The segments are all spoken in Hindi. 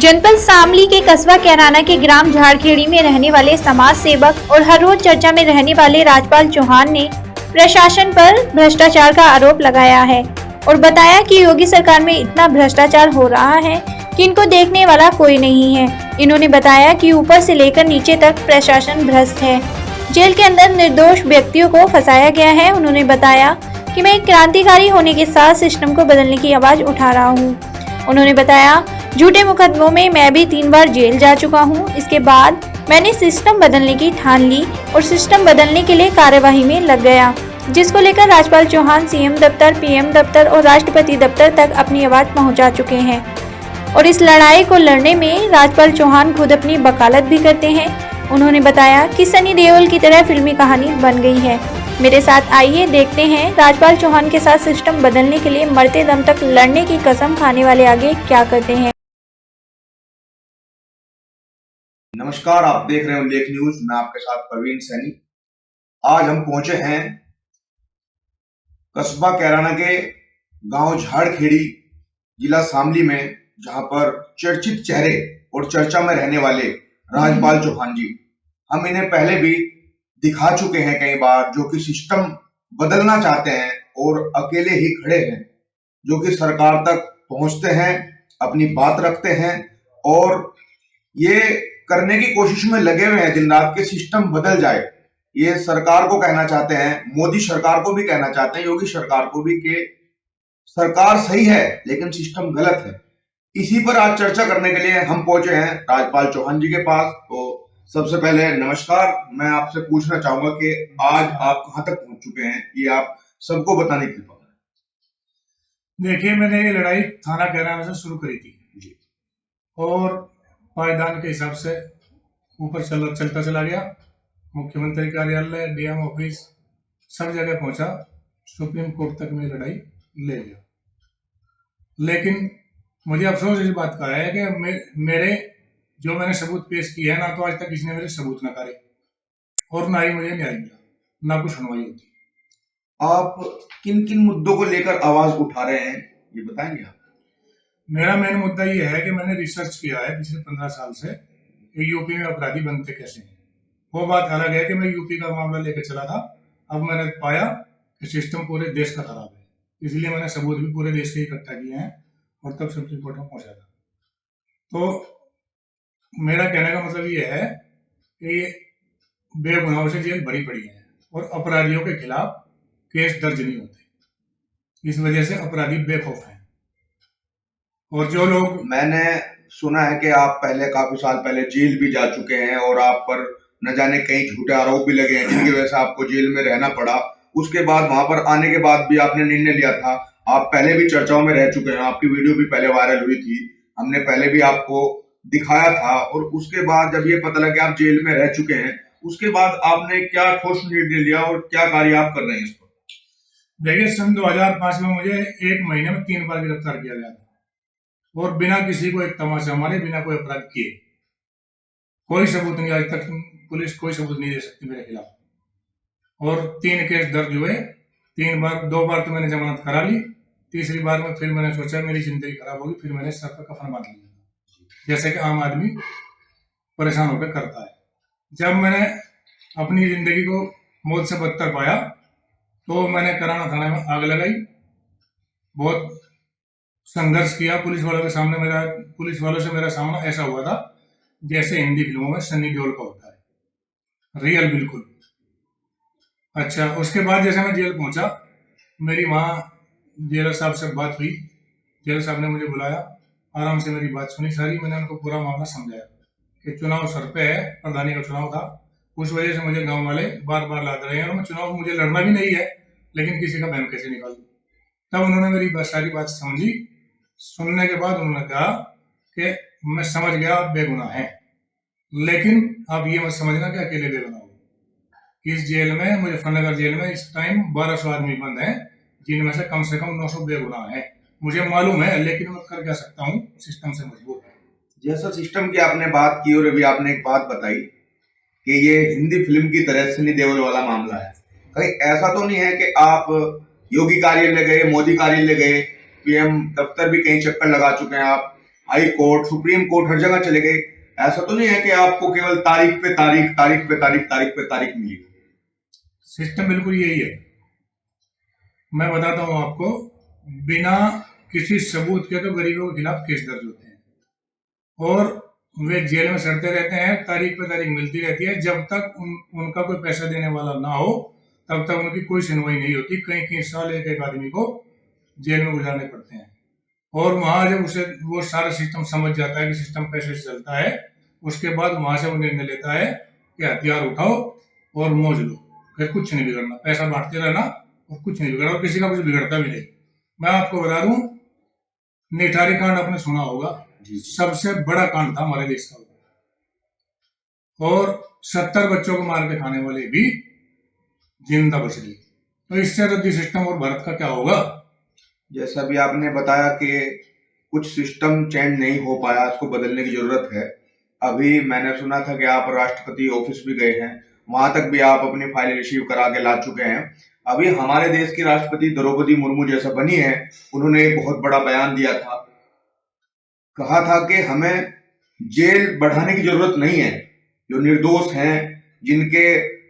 जनपद शामली के कस्बा कैराना के ग्राम झाड़खेड़ी में रहने वाले समाज सेवक और हर रोज चर्चा में रहने वाले राजपाल चौहान ने प्रशासन पर भ्रष्टाचार का आरोप लगाया है और बताया कि योगी सरकार में इतना भ्रष्टाचार हो रहा है कि इनको देखने वाला कोई नहीं है। इन्होंने बताया कि ऊपर से लेकर नीचे तक प्रशासन भ्रष्ट है। जेल के अंदर निर्दोष व्यक्तियों को फंसाया गया है। उन्होंने बताया कि मैं एक क्रांतिकारी होने के साथ सिस्टम को बदलने की आवाज उठा रहा हूँ। उन्होंने बताया झूठे मुकदमों में मैं भी 3 बार जेल जा चुका हूँ। इसके बाद मैंने सिस्टम बदलने की ठान ली और सिस्टम बदलने के लिए कार्यवाही में लग गया, जिसको लेकर राजपाल चौहान सीएम दफ्तर, पीएम दफ्तर और राष्ट्रपति दफ्तर तक अपनी आवाज पहुंचा चुके हैं और इस लड़ाई को लड़ने में राजपाल चौहान खुद अपनी वकालत भी करते हैं। उन्होंने बताया कि सनी देओल की तरह फिल्मी कहानी बन गई है। मेरे साथ आइए देखते हैं राजपाल चौहान के साथ सिस्टम बदलने के लिए मरते दम तक लड़ने की कसम खाने वाले आगे क्या करते हैं। नमस्कार, आप देख रहे हैं उल्लेख न्यूज। मैं आपके साथ प्रवीण सैनी। आज हम पहुंचे हैं कस्बा कैराना के गांव झाड़खेड़ी, जिला शामली में, जहां पर चर्चित चेहरे और चर्चा में रहने वाले राजपाल चौहान जी, हम इन्हें पहले भी दिखा चुके हैं कई बार, जो कि सिस्टम बदलना चाहते हैं और अकेले ही खड़े हैं, जो कि सरकार तक पहुंचते हैं, अपनी बात रखते हैं और ये करने की कोशिश में लगे हुए हैं दिन रात के सिस्टम बदल जाए। ये सरकार को कहना चाहते हैं, मोदी सरकार को भी कहना चाहते हैं, योगी सरकार को भी, कि सरकार सही है लेकिन सिस्टम गलत है। इसी पर आज चर्चा करने के लिए हम पहुंचे हैं राजपाल चौहान जी के पास। तो सबसे पहले नमस्कार। मैं आपसे पूछना चाहूंगा कि आज आप कहां तक पहुंच चुके हैं, ये आप सबको बताने की कृपा करें। देखिए, मैंने ये लड़ाई थाना कैराना से शुरू करी थी और पायदान के हिसाब से ऊपर चलता चला गया। मुख्यमंत्री कार्यालय, डीएम ऑफिस, सब जगह पहुंचा। सुप्रीम कोर्ट तक में लड़ाई ले गया। लेकिन मुझे अफसोस इस बात का है कि मेरे जो मैंने सबूत पेश किए हैं ना, तो आज तक किसी ने मेरे सबूत न करे और ना ही मुझे न्याय मिला, ना कुछ सुनवाई होती। आप किन किन मुद्दों को लेकर आवाज उठा रहे हैं, ये बताएंगे आप? मेरा मेन मुद्दा ये है कि मैंने रिसर्च किया है पिछले 15 साल से कि यूपी में अपराधी बनते कैसे हैं। वो बात अलग है कि मैं यूपी का मामला लेकर चला था। अब मैंने पाया कि सिस्टम पूरे देश का खराब है, इसलिए मैंने सबूत भी पूरे देश के इकट्ठा किए हैं और तब सुप्रीम कोर्ट में पहुंचा था। तो मेरा कहने का मतलब ये है कि ये बेगुनाहों से जेल भरी पड़ी है और अपराधियों के खिलाफ केस दर्ज नहीं होते। इस वजह से अपराधी बेखौफ हैं। और जो लोग, मैंने सुना है कि आप पहले काफी साल पहले जेल भी जा चुके हैं और आप पर न जाने कई झूठे आरोप भी लगे हैं, जिनकी वजह से आपको जेल में रहना पड़ा। उसके बाद वहां पर आने के बाद भी आपने निर्णय लिया था, आप पहले भी चर्चाओं में रह चुके हैं, आपकी वीडियो भी पहले वायरल हुई थी, हमने पहले भी आपको दिखाया था। और उसके बाद जब ये पता लगा कि आप जेल में रह चुके हैं, उसके बाद आपने क्या ठोस निर्णय लिया और क्या कार्य आप कर रहे हैं इस पर? देखिए, सन 2005 में मुझे 1 महीने में 3 बार गिरफ्तार किया गया था और बिना किसी को एक तमाचा मारे, बिना कोई अपराध किए, कोई सबूत नहीं। आज तक पुलिस कोई सबूत नहीं दे सकती मेरे खिलाफ। और 3 केस दर्ज हुए। 2 बार तो मैंने जमानत करा ली, तीसरी बार में फिर मैंने सोचा मेरी जिंदगी खराब होगी, फिर मैंने सर पर कफन बांध लिया, जैसे कि आम आदमी परेशान होकर करता है। जब मैंने अपनी जिंदगी को मौत से बदतर पाया तो मैंने कैराना थाने में आग लगाई, बहुत संघर्ष किया। पुलिस वालों से मेरा सामना ऐसा हुआ था जैसे हिंदी फिल्मों में सनी देओल का होता है, रियल बिल्कुल। अच्छा, उसके बाद जैसे मैं जेल पहुंचा, मेरी वहां जेलर साहब से बात हुई। जेलर साहब ने मुझे बुलाया, आराम से मेरी बात सुनी सारी। मैंने उनको पूरा मामला समझाया कि चुनाव सर पे है, प्रधानी का चुनाव था, उस वजह से मुझे गांव वाले बार बार लाद रहे हैं और मैं चुनाव मुझे लड़ना भी नहीं है, लेकिन किसी का बहम कैसे निकाल दूं। तब उन्होंने मेरी सारी बात समझी। सुनने के बाद उन्होंने कहा कि मैं समझ गया आप बेगुनाह हैं, लेकिन आप ये मत समझना कि अकेले बेगुनाह हो। इस जेल में, मुजफ्फरनगर जेल में इस टाइम 1200 आदमी बंद हैं, जिनमें से कम 900 बेगुनाह हैं। मुझे मालूम है, लेकिन मैं कर क्या सकता हूँ, सिस्टम से मजबूर है। जैसा सिस्टम की आपने बात की और अभी आपने एक बात बताई कि ये हिंदी फिल्म की तरह सनी देओल वाला मामला है, कहीं ऐसा तो नहीं है कि आप योगी कार्यालय गए, मोदी कार्यालय गए, पीएम दफ्तर भी कहीं चक्कर लगा चुके हैं, हाई कोर्ट, सुप्रीम कोर्ट, हर जगह चले गए। ऐसा तो नहीं है कि आपको केवल तारीख पे तारीख मिली। सिस्टम बिल्कुल यही है। मैं बताता हूं आपको, बिना किसी सबूत के तो गरीबों के खिलाफ केस दर्ज होते हैं और वे जेल में सड़ते रहते हैं। तारीख पे तारीख मिलती रहती है। जब तक उनका कोई पैसा देने वाला ना हो तब तक उनकी कोई सुनवाई नहीं होती। कई साल एक आदमी को जेल में गुजारने पड़ते हैं। और वहां जब उसे वो सारा सिस्टम समझ जाता है कि सिस्टम कैसे चलता है, उसके बाद वहां से वो निर्णय लेता है कि हथियार उठाओ और मौज लो, फिर कुछ नहीं बिगड़ना, पैसा बांटते रहना और कुछ नहीं बिगड़ना, और किसी का कुछ बिगड़ता भी नहीं। मैं आपको बता दूं, निठारी कांड आपने सुना होगा, सबसे बड़ा कांड था हमारे देश का, और 70 बच्चों को मार के खाने वाले भी जिंदा बच गए। तो इससे रद्दी सिस्टम और भारत का क्या होगा? जैसा भी आपने बताया कि कुछ सिस्टम चेंज नहीं हो पाया, उसको बदलने की जरूरत है। अभी मैंने सुना था कि आप राष्ट्रपति ऑफिस भी गए हैं, वहां तक भी आप अपनी फाइल रिसीव करा के ला चुके हैं। अभी हमारे देश की राष्ट्रपति द्रौपदी मुर्मू जैसा बनी है, उन्होंने एक बहुत बड़ा बयान दिया था, कहा था कि हमें जेल बढ़ाने की जरूरत नहीं है। जो निर्दोष हैं, जिनके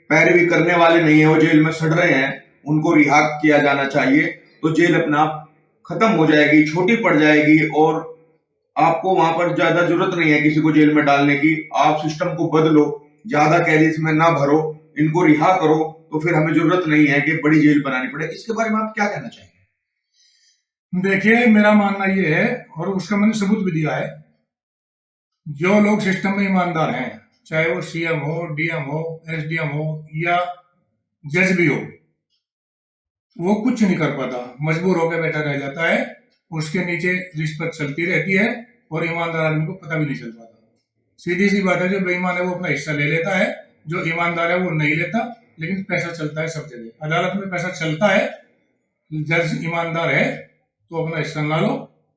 पैरवी करने वाले नहीं है, वो जेल में सड़ रहे हैं, उनको रिहा किया जाना चाहिए। तो जेल अपना आप खत्म हो जाएगी, छोटी पड़ जाएगी और आपको वहां पर ज्यादा जरूरत नहीं है किसी को जेल में डालने की। आप सिस्टम को बदलो, ज्यादा कैदी इसमें ना भरो, इनको रिहा करो, तो फिर हमें जरूरत नहीं है कि बड़ी जेल बनानी पड़े। इसके बारे में आप क्या कहना चाहेंगे? देखिए, मेरा मानना यह है, और उसका मैंने सबूत भी दिया है, जो लोग सिस्टम में ईमानदार हैं, चाहे वो सीएम हो, डीएम हो, एसडीएम हो या जज भी हो, वो कुछ नहीं कर पाता, मजबूर होकर बैठा रह जाता है। उसके नीचे रिश्वत चलती रहती है और ईमानदार आदमी को पता भी नहीं चल पाता। सीधी सी बात है, जो बेईमान है वो अपना हिस्सा ले लेता है, जो ईमानदार है वो नहीं लेता। लेकिन पैसा चलता है सब जगह, अदालत में पैसा चलता है। जज ईमानदार है तो अपना हिस्सा ना लो,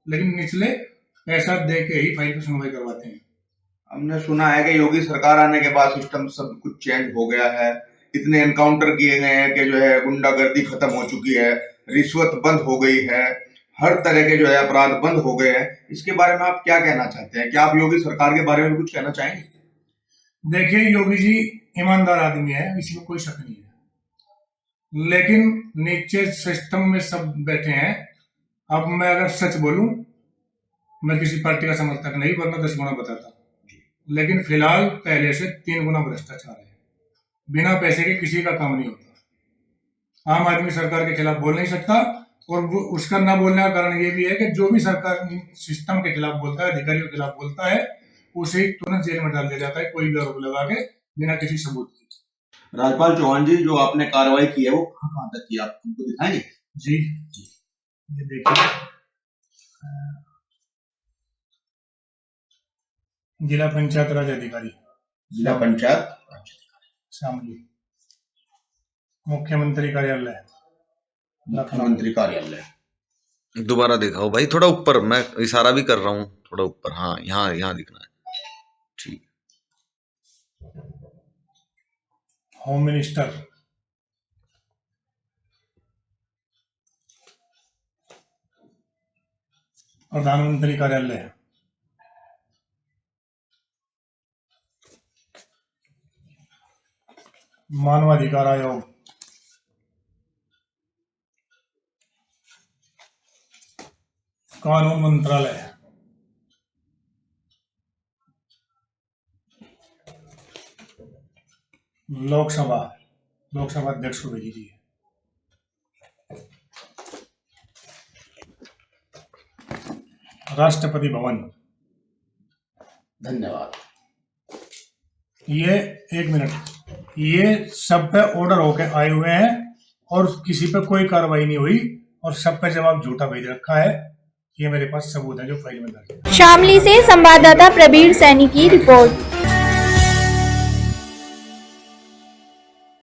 लेकिन निचले पैसा दे के ही फाइल की सुनवाई करवाते हैं। हमने सुना है कि योगी सरकार आने के बाद सिस्टम सब कुछ चेंज हो गया है। इतने एनकाउंटर किए गए हैं कि जो है गुंडागर्दी खत्म हो चुकी है, रिश्वत बंद हो गई है, हर तरह के जो है अपराध बंद हो गए हैं। इसके बारे में आप क्या कहना चाहते हैं? क्या आप योगी सरकार के बारे में कुछ कहना चाहेंगे? देखिए, योगी जी ईमानदार आदमी है, इसमें कोई शक नहीं है, लेकिन नीचे सिस्टम में सब बैठे हैं। अब मैं अगर सच बोलूं, मैं किसी पार्टी का समर्थक नहीं, वरना 10 गुना बताता, लेकिन फिलहाल पहले से 3 गुना भ्रष्टाचार है। बिना पैसे के किसी का काम नहीं होता। आम आदमी सरकार के खिलाफ बोल नहीं सकता, और उसका ना बोलने का कारण ये भी है कि जो भी सरकार सिस्टम के खिलाफ बोलता है, अधिकारियों के खिलाफ बोलता है, उसे तुरंत जेल में डाल दिया जाता है, कोई भी आरोप लगा के, बिना किसी सबूत के। राज्यपाल चौहान जी, जो आपने कार्रवाई की है वो कहां तक की, आप हमको दिखाएंगे? जी, ये देखिए, जिला पंचायत राज अधिकारी, जिला पंचायत शामली, मुख्यमंत्री कार्यालय, मुख्यमंत्री कार्यालय। दोबारा दिखाओ भाई, थोड़ा ऊपर, मैं इशारा भी कर रहा हूँ, थोड़ा ऊपर। हाँ, यहाँ दिखना है। ठीक। होम मिनिस्टर, प्रधानमंत्री कार्यालय, मानवाधिकार आयोग, कानून मंत्रालय, लोकसभा अध्यक्ष को भेजी थी, राष्ट्रपति भवन। धन्यवाद। ये 1 मिनट, ये सब पे ऑर्डर होके आए हुए हैं और किसी पे कोई कार्रवाई नहीं हुई, और सब पे जवाब झूठा भेज रखा है। ये मेरे पास सबूत है जो फाइल में दर्ज है। शामली से संवाददाता प्रवीण सैनी की रिपोर्ट।